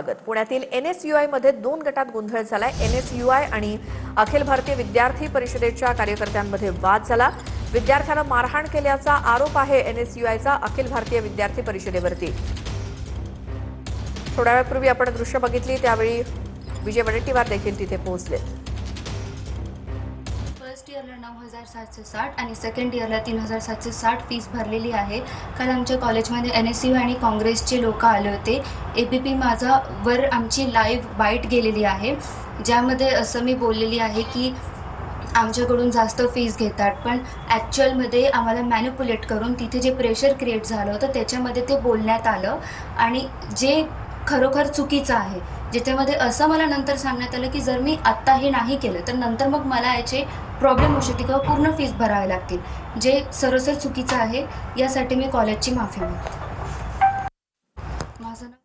पुण्यातील NSUI मध्ये 2 गटात गोंधळ झालाय। NSUI आणि अखिल भारतीय विद्यार्थी परिषदेच्या कार्यकर्त्यांमध्ये वाद झाला। विद्यार्थ्यांना मारहाण केल्याचा आरोप आहे NSUIचा अखिल भारतीय विद्यार्थी परिषदेवरती। थोड्या वेळापूर्वी आपण दृश्य बघितली, त्यावेळी विजय वडेट्टीवार देखील तिथे पोहोचले। फर्स्ट इयरला 9,760 आणि सेकंड इयरला 3,760 फीस भरलेली आहे। काल आमच्या कॉलेजमध्ये NSUI आणि काँग्रेसचे लोक आले होते। ABP माझा वर आमची लाईव्ह बाईट गेलेली आहे, ज्यामध्ये असं मी बोललेली आहे की आमच्याकडून जास्त फीस घेतात, पण ॲक्च्युअलमध्ये आम्हाला मॅनिपुलेट करून तिथे जे प्रेशर क्रिएट झालं होतं त्याच्यामध्ये ते बोलण्यात आलं आणि जे खरोखर चुकीचं आहे, ज्याच्यामध्ये असं मला नंतर सांगण्यात आलं की जर मी आत्ता हे नाही केलं तर नंतर मग मला याचे प्रॉब्लेम होऊ शकते किंवा पूर्ण फीस भरावे लागतील, जे सरासर चुकीचं आहे। यासाठी मी कॉलेजची माफी मागते। माझं नाव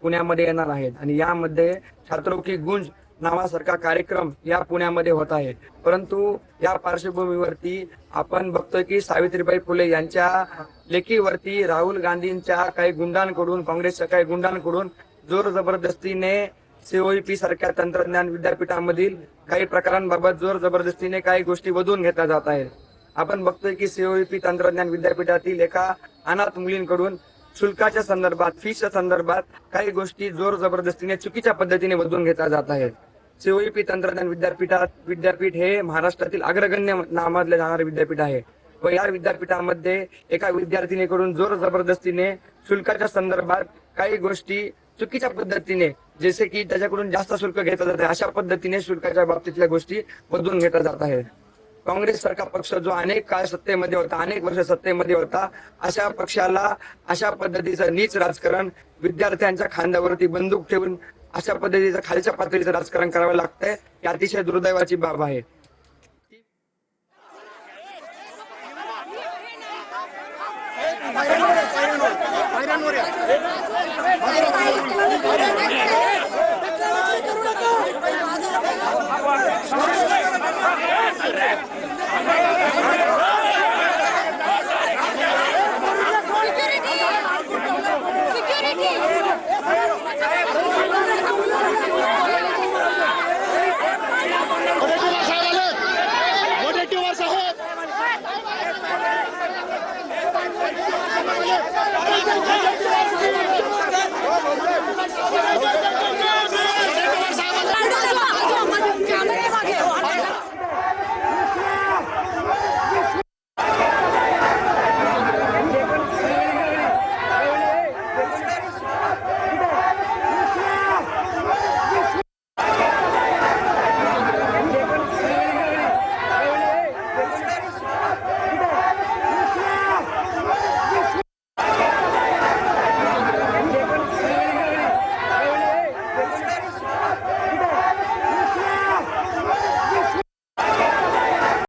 पुण्यामध्ये येणार आहेत आणि यामध्ये छात्रों की गुंज नावासारखा कार्यक्रम या पुण्यामध्ये होत आहे। परंतु या पार्श्वभूमीवरती आपण बघतोय की सावित्रीबाई फुले यांच्या लेखीवरती राहुल गांधींच्या काही गुंडांकडून, काँग्रेसच्या काही गुंडांकडून जोर जबरदस्तीने COEP सारख्या तंत्रज्ञान विद्यापीठामधील काही प्रकारांबाबत जोर जबरदस्तीने काही गोष्टी वधवून घेतल्या जात आहेत। आपण बघतोय की COEP तंत्रज्ञान विद्यापीठातील एका अनाथ मुलींकडून शुल्काच्या संदर्भात, फीच्या संदर्भात काही गोष्टी जोर जबरदस्तीने चुकीच्या पद्धतीने वधवून घेतल्या जात आहेत। COEP तंत्रज्ञान विद्यापीठ हे महाराष्ट्रातील अग्रगण्य नावाजले जाणारे विद्यापीठ आहे व या विद्यापीठामध्ये एका विद्यार्थिनीकडून जोर जबरदस्तीने शुल्काच्या संदर्भात काही गोष्टी चुकीच्या पद्धतीने, जसे की त्याच्याकडून जास्त शुल्क घेतलं जाते, अशा पद्धतीने शुल्काच्या बाबतीतल्या गोष्टी वधवून घेतल्या जात आहेत। काँग्रेस सारखा पक्ष जो अनेक काळ सत्तेमध्ये होता, अनेक वर्ष सत्तेमध्ये होता, अशा पक्षाला अशा पद्धतीचं नीच राजकारण, विद्यार्थ्यांच्या खांद्यावरती बंदूक ठेवून अशा पद्धतीचं खालच्या पातळीचं राजकारण करावं लागतंय, ही अतिशय दुर्दैवाची बाब आहे।